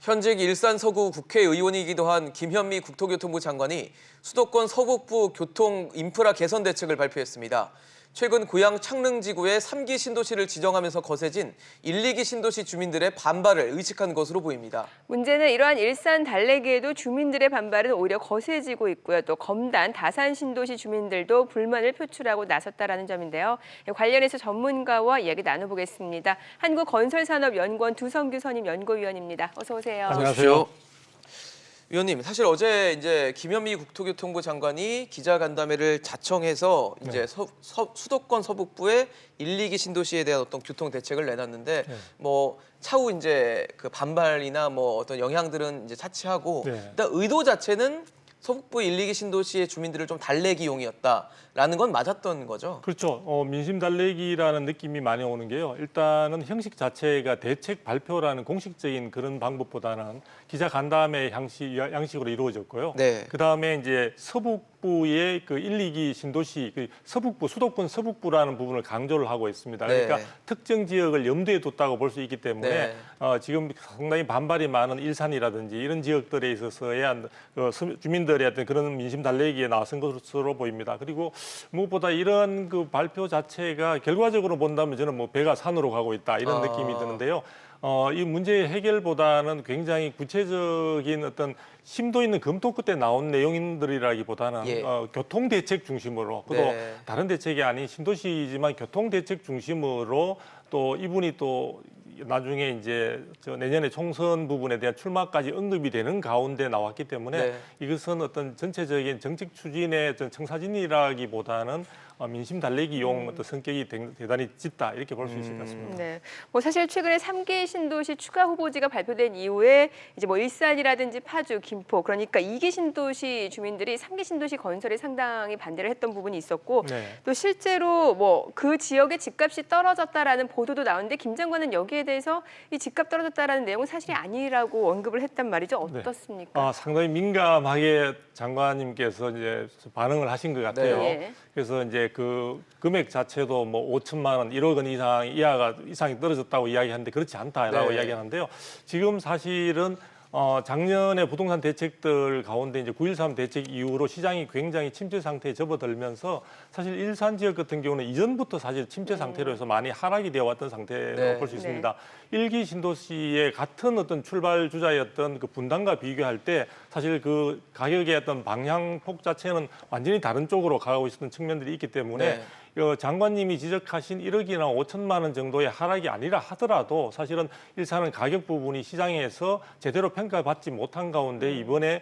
현직 일산 서구 국회의원이기도 한 김현미 국토교통부 장관이 수도권 서북부 교통 인프라 개선 대책을 발표했습니다. 최근 고향 창릉지구에 3기 신도시를 지정하면서 거세진 1, 2기 신도시 주민들의 반발을 의식한 것으로 보입니다. 문제는 이러한 일산 달래기에도 주민들의 반발은 오히려 거세지고 있고요. 또 검단, 다산 신도시 주민들도 불만을 표출하고 나섰다라는 점인데요. 관련해서 전문가와 이야기 나눠보겠습니다. 한국건설산업연구원 두성규 선임 연구위원입니다. 어서 오세요. 안녕하세요. 위원님, 사실 어제 이제 김현미 국토교통부 장관이 기자간담회를 자청해서 이제 수도권 서북부의 1, 2기 신도시에 대한 어떤 교통 대책을 내놨는데 뭐 차후 이제 그 반발이나 뭐 어떤 영향들은 이제 차치하고 일단 의도 자체는 서북부 1, 2기 신도시의 주민들을 좀 달래기용이었다라는 건 맞았던 거죠. 그렇죠. 민심 달래기라는 느낌이 많이 오는 게요. 일단은 형식 자체가 대책 발표라는 공식적인 그런 방법보다는 기자 간담회 양식으로 이루어졌고요. 그다음에 이제 서북부의 그 1, 2기 신도시, 그 서북부, 수도권 서북부라는 부분을 강조를 하고 있습니다. 그러니까 특정 지역을 염두에 뒀다고 볼 수 있기 때문에 지금 상당히 반발이 많은 일산이라든지 이런 지역들에 있어서의 주민들의 어떤 그런 민심 달래기에 나선 것으로 보입니다. 그리고 무엇보다 이런 그 발표 자체가 결과적으로 본다면 저는 뭐 배가 산으로 가고 있다 이런 느낌이 드는데요. 이 문제의 해결보다는 굉장히 구체적인 어떤 심도 있는 검토 끝에 나온 내용들이라기보다는 교통 대책 중심으로 또 다른 대책이 아닌 신도시이지만 교통 대책 중심으로 또 이분이 또 나중에 이제 내년에 총선 부분에 대한 출마까지 언급이 되는 가운데 나왔기 때문에 이것은 어떤 전체적인 정책 추진의 어떤 청사진이라기보다는 민심 달래기용 어떤 성격이 대단히 짙다 이렇게 볼 수 있을 것 같습니다. 뭐 사실 최근에 3기 신도시 추가 후보지가 발표된 이후에 이제 뭐 일산이라든지 파주, 김포 그러니까 2기 신도시 주민들이 3기 신도시 건설에 상당히 반대를 했던 부분이 있었고 또 실제로 뭐 그 지역의 집값이 떨어졌다라는 보도도 나오는데 김 장관은 여기에 대해서 이 집값 떨어졌다라는 내용은 사실이 아니라고 언급을 했단 말이죠. 어떻습니까? 상당히 민감하게 장관님께서 이제 반응을 하신 것 같아요. 그래서 이제 그 금액 자체도 뭐 5천만 원, 1억 원 이상이 떨어졌다고 이야기하는데 그렇지 않다라고 이야기하는데요. 지금 사실은 작년에 부동산 대책들 가운데 이제 9.13 대책 이후로 시장이 굉장히 침체 상태에 접어들면서 사실 일산 지역 같은 경우는 이전부터 사실 침체 상태로 해서 많이 하락이 되어 왔던 상태로 볼 수 있습니다. 1기 신도시의 같은 어떤 출발 주자였던 그 분당과 비교할 때 사실 그 가격의 어떤 방향폭 자체는 완전히 다른 쪽으로 가고 있었던 측면들이 있기 때문에 장관님이 지적하신 1억이나 5천만 원 정도의 하락이 아니라 하더라도 사실은 일산은 가격 부분이 시장에서 제대로 평가받지 못한 가운데 이번에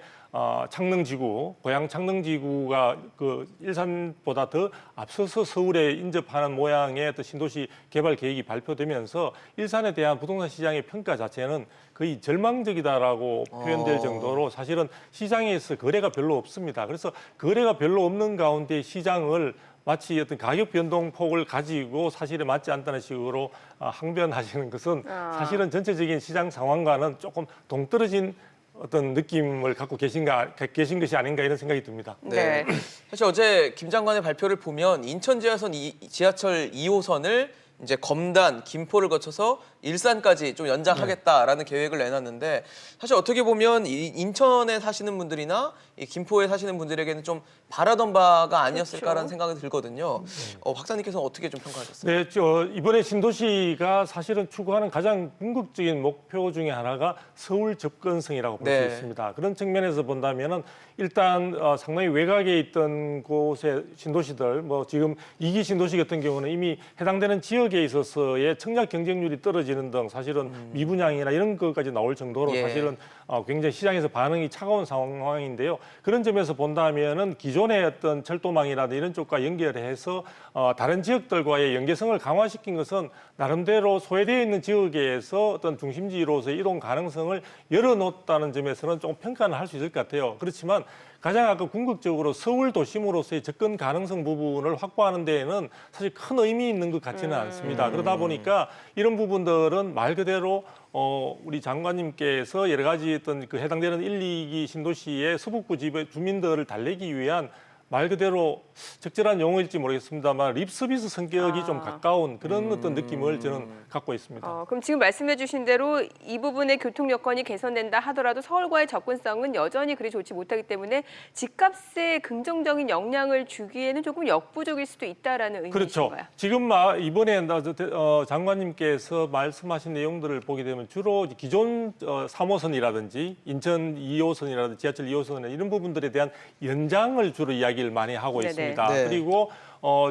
창릉지구, 고향 창릉지구가 그 일산보다 더 앞서서 서울에 인접하는 모양의 또 신도시 개발 계획이 발표되면서 일산에 대한 부동산 시장의 평가 자체는 거의 절망적이다라고 표현될 정도로 사실은 시장에서 거래가 별로 없습니다. 그래서 거래가 별로 없는 가운데 시장을 마치 어떤 가격 변동폭을 가지고 사실에 맞지 않다는 식으로 항변하시는 것은 사실은 전체적인 시장 상황과는 조금 동떨어진 어떤 느낌을 갖고 계신 것이 아닌가 이런 생각이 듭니다. 사실 어제 김 장관의 발표를 보면 인천 지하철 2호선을 이제 검단, 김포를 거쳐서 일산까지 좀 연장하겠다라는 계획을 내놨는데 사실 어떻게 보면 인천에 사시는 분들이나 이 김포에 사시는 분들에게는 좀 바라던 바가 아니었을까라는 생각이 들거든요. 박사님께서는 어떻게 좀 평가하셨어요? 이번에 신도시가 사실은 추구하는 가장 궁극적인 목표 중에 하나가 서울 접근성이라고 볼 수 있습니다. 그런 측면에서 본다면은 일단 상당히 외곽에 있던 곳의 신도시들, 뭐 지금 2기 신도시 같은 경우는 이미 해당되는 지역에 있어서의 청약 경쟁률이 떨어지는 등 사실은 미분양이나 이런 것까지 나올 정도로 사실은 굉장히 시장에서 반응이 차가운 상황인데요. 그런 점에서 본다면은 기존의 어떤 철도망이라든지 이런 쪽과 연결해서 다른 지역들과의 연계성을 강화시킨 것은 나름대로 소외되어 있는 지역에서 어떤 중심지로서의 이동 가능성을 열어놓았다는 점에서는 조금 평가는 할 수 있을 것 같아요. 그렇지만 가장 아까 궁극적으로 서울 도심으로서의 접근 가능성 부분을 확보하는 데에는 사실 큰 의미 있는 것 같지는 않습니다. 그러다 보니까 이런 부분들은 말 그대로 우리 장관님께서 여러 가지 어떤 그 해당되는 1, 2기 신도시의 서북부 지배 주민들을 달래기 위한 말 그대로 적절한 용어일지 모르겠습니다만 립서비스 성격이 좀 가까운 그런 어떤 느낌을 저는 갖고 있습니다. 그럼 지금 말씀해 주신 대로 이 부분의 교통 여건이 개선된다 하더라도 서울과의 접근성은 여전히 그리 좋지 못하기 때문에 집값에 긍정적인 영향을 주기에는 조금 역부족일 수도 있다라는 의미이신가요? 그렇죠. 지금 이번에 장관님께서 말씀하신 내용들을 보게 되면 주로 기존 3호선이라든지 인천 2호선이라든지 지하철 2호선 이런 부분들에 대한 연장을 주로 이야기를 많이 하고 네네. 있습니다. 네. 그리고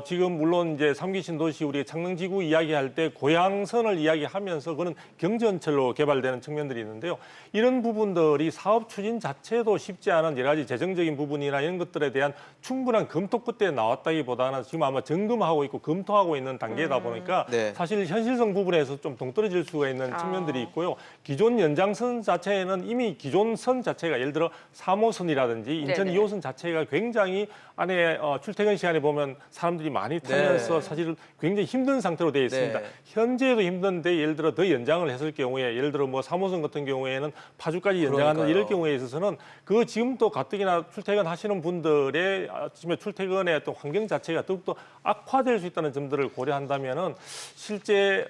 지금 물론 이제 3기 신도시 우리 창릉지구 이야기할 때 고양선을 이야기하면서 그는 경전철로 개발되는 측면들이 있는데요. 이런 부분들이 사업 추진 자체도 쉽지 않은 여러 가지 재정적인 부분이나 이런 것들에 대한 충분한 검토 끝에 나왔다기보다는 지금 아마 점검하고 있고 검토하고 있는 단계다 보니까 네. 사실 현실성 부분에서 좀 동떨어질 수가 있는 측면들이 있고요. 기존 연장선 자체에는 이미 기존 선 자체가 예를 들어 3호선이라든지 인천 네네. 2호선 자체가 굉장히 안에 출퇴근 시간에 보면 사람들이 많이 타면서 네. 사실 굉장히 힘든 상태로 되어 있습니다. 네. 현재도 힘든데 예를 들어 더 연장을 했을 경우에 예를 들어 뭐 3호선 같은 경우에는 파주까지 연장하는 그러니까요. 이럴 경우에 있어서는 그 지금 또 가뜩이나 출퇴근하시는 분들의 아침에 출퇴근의 어떤 환경 자체가 더욱더 악화될 수 있다는 점들을 고려한다면은 실제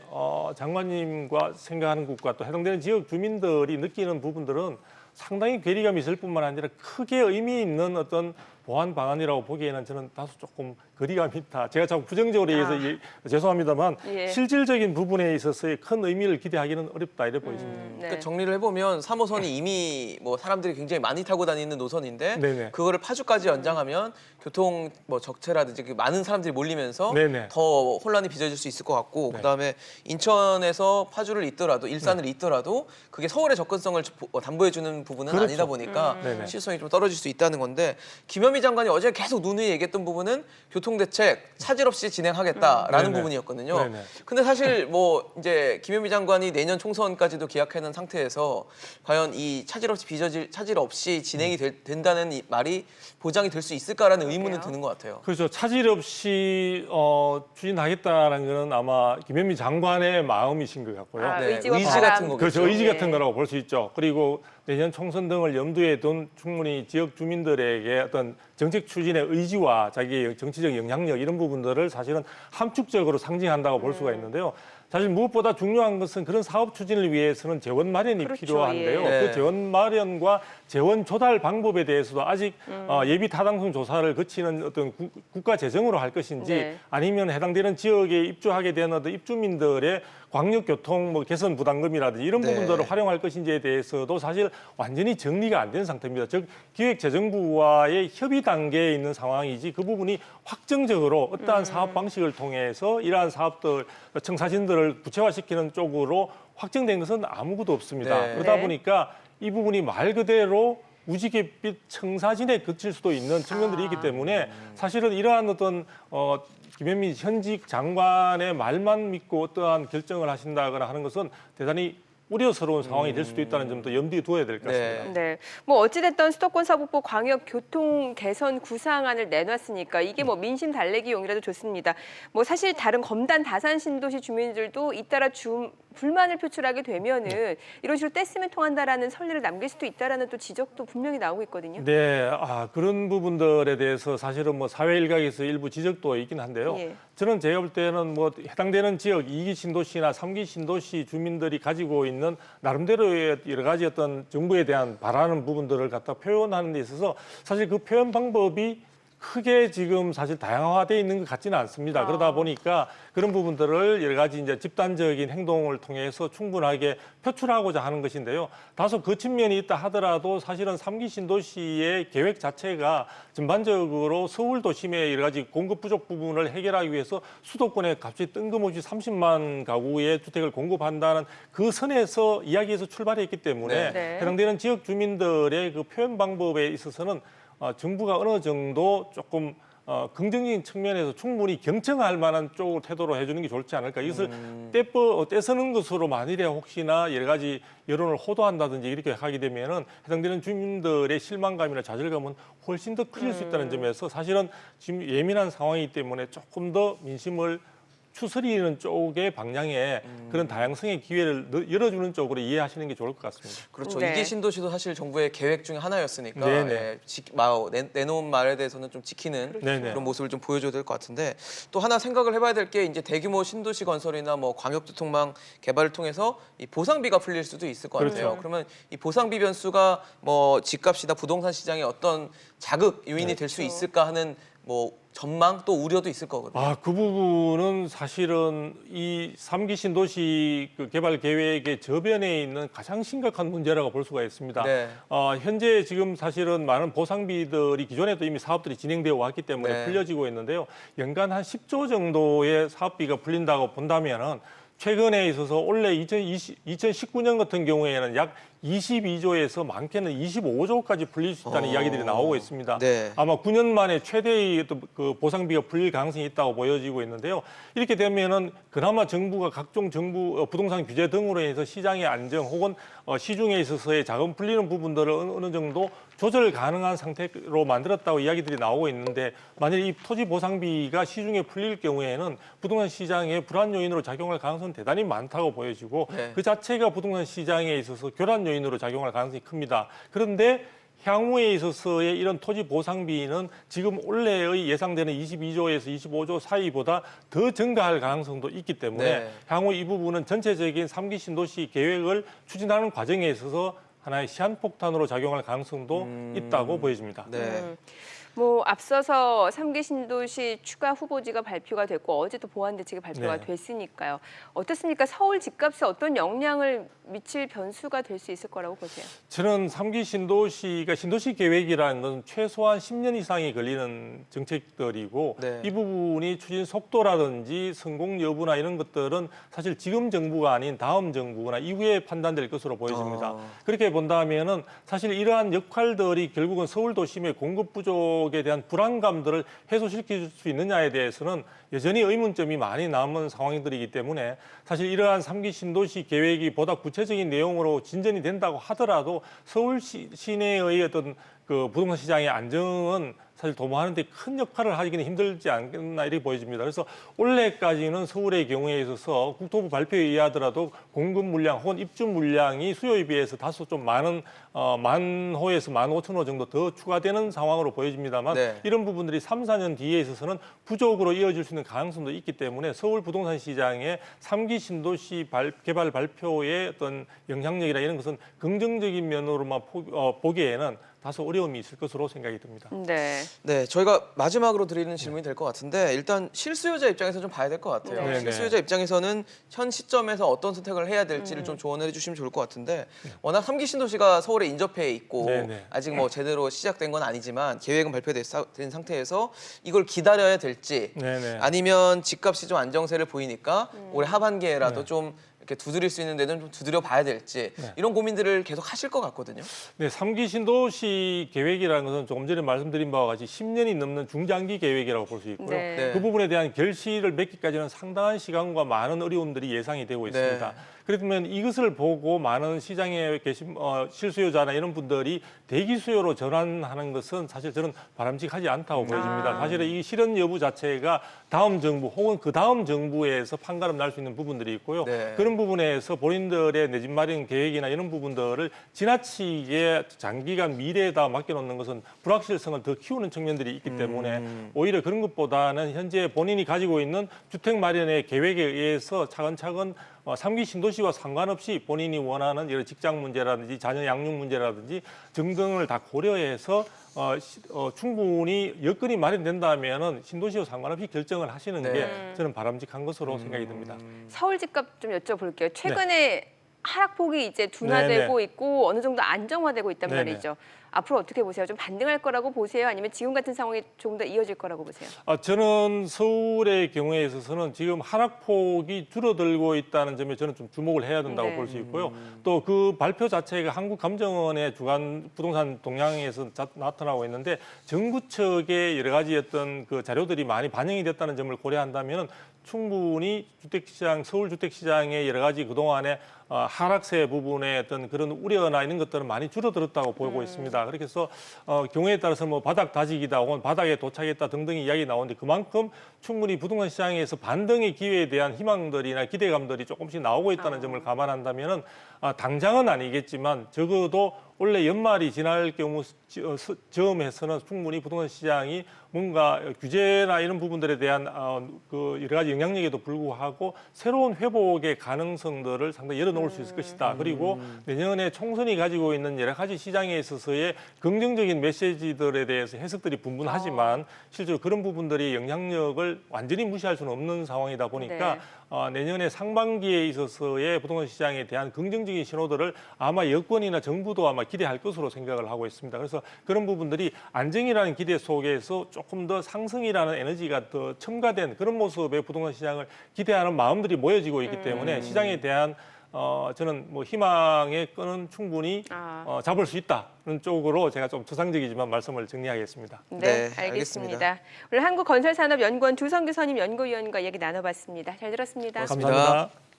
장관님과 생각하는 곳과 또 해당되는 지역 주민들이 느끼는 부분들은 상당히 괴리감이 있을 뿐만 아니라 크게 의미 있는 어떤 보완 방안이라고 보기에는 저는 다소 조금 거리감이 있다. 제가 자꾸 부정적으로 얘기해서 죄송합니다만 예. 실질적인 부분에 있어서의 큰 의미를 기대하기는 어렵다 이래 보입니다. 네. 그러니까 정리를 해보면 3호선이 이미 뭐 사람들이 굉장히 많이 타고 다니는 노선인데 네네. 그거를 파주까지 연장하면 교통 뭐 적체라든지 많은 사람들이 몰리면서 네네. 더 혼란이 빚어질 수 있을 것 같고 그다음에 인천에서 파주를 잇더라도 일산을 잇더라도 그게 서울의 접근성을 담보해주는 부분은 그렇죠. 아니다 보니까 네네. 실효성이 좀 떨어질 수 있다는 건데 김현미 장관이 어제 계속 누누이 얘기했던 부분은 교통대책 차질 없이 진행하겠다라는 네네. 부분이었거든요. 네네. 근데 사실 뭐 이제 김현미 장관이 내년 총선까지도 기약해놓은 상태에서 과연 이 차질 없이 진행이 된다는 이 말이 보장이 될 수 있을까라는 의문은 그러게요. 드는 것 같아요. 그렇죠. 차질 없이 추진하겠다는 것은 아마 김현미 장관의 마음이신 것 같고요. 네, 의지와 의지 바람. 같은 거겠죠. 그렇죠. 의지 예. 같은 거라고 볼 수 있죠. 그리고 내년 총선 등을 염두에 둔 충분히 지역 주민들에게 어떤 정책 추진의 의지와 자기의 정치적 영향력 이런 부분들을 사실은 함축적으로 상징한다고 볼 수가 있는데요. 사실 무엇보다 중요한 것은 그런 사업 추진을 위해서는 재원 마련이 그렇죠, 필요한데요. 예. 그 재원 마련과 재원 조달 방법에 대해서도 아직 예비 타당성 조사를 거치는 어떤 국가 재정으로 할 것인지 네. 아니면 해당되는 지역에 입주하게 된 어떤 입주민들의 광역교통 뭐 개선 부담금이라든지 이런 네. 부분들을 활용할 것인지에 대해서도 사실 완전히 정리가 안 된 상태입니다. 즉 기획재정부와의 협의 단계에 있는 상황이지 그 부분이 확정적으로 어떠한 사업 방식을 통해서 이러한 사업들 청사진들을 구체화시키는 쪽으로 확정된 것은 아무것도 없습니다. 네. 그러다 네. 보니까 이 부분이 말 그대로 무지갯빛 청사진에 그칠 수도 있는 측면들이 있기 때문에 사실은 이러한 어떤 김현미 현직 장관의 말만 믿고 어떠한 결정을 하신다거나 하는 것은 대단히 우려스러운 상황이 될 수도 있다는 점도 염두에 두어야 될 것 같습니다. 네. 네, 뭐 어찌됐든 수도권 사북부 광역 교통 개선 구상안을 내놨으니까 이게 뭐 민심 달래기용이라도 좋습니다. 뭐 사실 다른 검단 다산 신도시 주민들도 잇따라 불만을 표출하게 되면은 이런 식으로 떼쓰면 통한다라는 선례를 남길 수도 있다라는 또 지적도 분명히 나오고 있거든요. 네, 그런 부분들에 대해서 사실은 뭐 사회 일각에서 일부 지적도 있긴 한데요. 예. 저는 제가 볼 때는 뭐 해당되는 지역 2기 신도시나 3기 신도시 주민들이 가지고 있는 나름대로의 여러 가지 어떤 정부에 대한 바라는 부분들을 갖다 표현하는 데 있어서 사실 그 표현 방법이 크게 지금 사실 다양화되어 있는 것 같지는 않습니다. 그러다 보니까 그런 부분들을 여러 가지 이제 집단적인 행동을 통해서 충분하게 표출하고자 하는 것인데요. 다소 그 측면이 있다 하더라도 사실은 3기 신도시의 계획 자체가 전반적으로 서울 도심의 여러 가지 공급 부족 부분을 해결하기 위해서 수도권에 갑자기 뜬금없이 30만 가구의 주택을 공급한다는 그 선에서 이야기에서 출발했기 때문에 네. 해당되는 지역 주민들의 그 표현 방법에 있어서는 정부가 어느 정도 조금 긍정적인 측면에서 충분히 경청할 만한 쪽으로 태도로 해주는 게 좋지 않을까. 이것을 떼쓰는 것으로 만일에 혹시나 여러 가지 여론을 호도한다든지 이렇게 하게 되면은 해당되는 주민들의 실망감이나 좌절감은 훨씬 더 커질 수 있다는 점에서 사실은 지금 예민한 상황이기 때문에 조금 더 민심을 추스리는 쪽의 방향에 그런 다양성의 기회를 열어주는 쪽으로 이해하시는 게 좋을 것 같습니다. 그렇죠. 네. 2기 신도시도 사실 정부의 계획 중에 하나였으니까 네네. 예, 내놓은 말에 대해서는 좀 지키는 네네. 그런 모습을 좀 보여줘야 될 것 같은데 또 하나 생각을 해봐야 될 게 이제 대규모 신도시 건설이나 뭐 광역교통망 개발을 통해서 이 보상비가 풀릴 수도 있을 것 같아요. 그렇죠. 그러면 이 보상비 변수가 뭐 집값이나 부동산 시장의 어떤 자극 요인이 될 수 있을까 하는 뭐 전망 또 우려도 있을 거거든요. 그 부분은 사실은 이 3기 신도시 그 개발 계획의 저변에 있는 가장 심각한 문제라고 볼 수가 있습니다. 네. 현재 지금 사실은 많은 보상비들이 기존에도 이미 사업들이 진행되어 왔기 때문에 네. 풀려지고 있는데요. 연간 한 10조 정도의 사업비가 풀린다고 본다면은 최근에 있어서 올해 2019년 같은 경우에는 약 22조에서 많게는 25조까지 풀릴 수 있다는 이야기들이 나오고 있습니다. 네. 아마 9년 만에 최대의 그 보상비가 풀릴 가능성이 있다고 보여지고 있는데요. 이렇게 되면은 그나마 정부가 각종 정부 부동산 규제 등으로 해서 시장의 안정 혹은 시중에 있어서의 자금 풀리는 부분들을 어느 정도 조절 가능한 상태로 만들었다고 이야기들이 나오고 있는데 만약 이 토지 보상비가 시중에 풀릴 경우에는 부동산 시장의 불안 요인으로 작용할 가능성은 대단히 많다고 보여지고 네. 그 자체가 부동산 시장에 있어서 교란 요인으로 작용할 가능성이 큽니다. 그런데 향후에 있어서의 이런 토지 보상비는 지금 올해의 예상되는 22조에서 25조 사이보다 더 증가할 가능성도 있기 때문에 네. 향후 이 부분은 전체적인 3기 신도시 계획을 추진하는 과정에 있어서 하나의 시한폭탄으로 작용할 가능성도 있다고 보여집니다. 네. 뭐 앞서서 3기 신도시 추가 후보지가 발표가 됐고 어제 또 보완 대책이 발표가 네. 됐으니까요. 어떻습니까? 서울 집값에 어떤 영향을 미칠 변수가 될 수 있을 거라고 보세요? 저는 3기 신도시가 신도시 계획이라는 건 최소한 10년 이상이 걸리는 정책들이고 네. 이 부분이 추진 속도라든지 성공 여부나 이런 것들은 사실 지금 정부가 아닌 다음 정부나 이후에 판단될 것으로 보여집니다. 그렇게 본다면은 사실 이러한 역할들이 결국은 서울 도심의 공급 부족에 대한 불안감들을 해소시킬 수 있느냐에 대해서는 여전히 의문점이 많이 남은 상황들이기 때문에 사실 이러한 3기 신도시 계획이 보다 구체적인 내용으로 진전이 된다고 하더라도 서울 시내의 어떤 그 부동산 시장의 안정은 사실 도모하는 데 큰 역할을 하기는 힘들지 않겠나 이렇게 보여집니다. 그래서 올해까지는 서울의 경우에 있어서 국토부 발표에 의하더라도 공급 물량 혹은 입주 물량이 수요에 비해서 다소 좀 많은 10,000호에서 15,000호 정도 더 추가되는 상황으로 보여집니다만 네. 이런 부분들이 3, 4년 뒤에 있어서는 부족으로 이어질 수 있는 가능성도 있기 때문에 서울 부동산 시장의 3기 신도시 개발 발표의 어떤 영향력이나 이런 것은 긍정적인 면으로만 보기에는 다소 어려움이 있을 것으로 생각이 듭니다. 네. 네, 저희가 마지막으로 드리는 질문이 될 것 같은데 일단 실수요자 입장에서 좀 봐야 될 것 같아요. 네. 실수요자 입장에서는 현 시점에서 어떤 선택을 해야 될지를 좀 조언해 주시면 좋을 것 같은데 워낙 3기 신도시가 서울에 인접해 있고 네네. 아직 뭐 제대로 시작된 건 아니지만 계획은 발표된 상태에서 이걸 기다려야 될지 네네. 아니면 집값이 좀 안정세를 보이니까 올해 하반기에라도 좀 이렇게 두드릴 수 있는 데는 좀 두드려 봐야 될지 이런 고민들을 계속 하실 것 같거든요. 네, 3기 신도시 계획이라는 것은 조금 전에 말씀드린 바와 같이 10년이 넘는 중장기 계획이라고 볼 수 있고요. 네. 네. 그 부분에 대한 결실을 맺기까지는 상당한 시간과 많은 어려움들이 예상이 되고 있습니다. 네. 그렇다면 이것을 보고 많은 시장에 계신 실수요자나 이런 분들이 대기 수요로 전환하는 것은 사실 저는 바람직하지 않다고 보여집니다. 사실은 이 실현 여부 자체가 다음 정부 혹은 그 다음 정부에서 판가름 날 수 있는 부분들이 있고요. 네. 그런 부분에서 본인들의 내 집 마련 계획이나 이런 부분들을 지나치게 장기간 미래에다 맡겨놓는 것은 불확실성을 더 키우는 측면들이 있기 때문에 오히려 그런 것보다는 현재 본인이 가지고 있는 주택 마련의 계획에 의해서 차근차근 3기 신도시와 상관없이 본인이 원하는 이런 직장 문제라든지 자녀 양육 문제라든지 등등을 다 고려해서 충분히 여건이 마련된다면은 신도시와 상관없이 결정을 하시는 네. 게 저는 바람직한 것으로 생각이 듭니다. 서울 집값 좀 여쭤볼게요. 최근에 하락폭이 이제 둔화되고 네네. 있고 어느 정도 안정화되고 있단 네네. 말이죠. 앞으로 어떻게 보세요? 좀 반등할 거라고 보세요? 아니면 지금 같은 상황이 조금 더 이어질 거라고 보세요? 저는 서울의 경우에 있어서는 지금 하락폭이 줄어들고 있다는 점에 저는 좀 주목을 해야 된다고 네. 볼 수 있고요. 또 그 발표 자체가 한국감정원의 주간 부동산 동향에서 나타나고 있는데 정부 측의 여러 가지 어떤 그 자료들이 많이 반영이 됐다는 점을 고려한다면 충분히 주택시장, 서울 주택시장의 여러 가지 그동안에 하락세 부분의 어떤 그런 우려나 이런 것들은 많이 줄어들었다고 보고 있습니다. 그렇게 해서 경우에 따라서 뭐 바닥 다지기다 혹은 바닥에 도착했다 등등의 이야기 나오는데 그만큼 충분히 부동산 시장에서 반등의 기회에 대한 희망들이나 기대감들이 조금씩 나오고 있다는 점을 감안한다면은 당장은 아니겠지만 적어도 올해 연말이 지날 경우 즈음해서는 충분히 부동산 시장이 뭔가 규제나 이런 부분들에 대한 그 여러 가지 영향력에도 불구하고 새로운 회복의 가능성들을 상당히 열어놓을 수 있을 것이다. 그리고 내년에 총선이 가지고 있는 여러 가지 시장에 있어서의 긍정적인 메시지들에 대해서 해석들이 분분하지만 실제로 그런 부분들이 영향력을 완전히 무시할 수는 없는 상황이다 보니까 내년에 상반기에 있어서의 부동산 시장에 대한 긍정적인 신호들을 아마 여권이나 정부도 아마 기대할 것으로 생각을 하고 있습니다. 그래서 그런 부분들이 안정이라는 기대 속에서 조금 더 상승이라는 에너지가 더 첨가된 그런 모습의 부동산 시장을 기대하는 마음들이 모여지고 있기 때문에 시장에 대한 저는 뭐 희망의 끈은 충분히 잡을 수 있다는 쪽으로 제가 좀 추상적이지만 말씀을 정리하겠습니다. 네, 알겠습니다. 오늘 한국건설산업연구원 조성규 선임 연구위원과 이야기 나눠봤습니다. 잘 들었습니다. 고맙습니다. 감사합니다.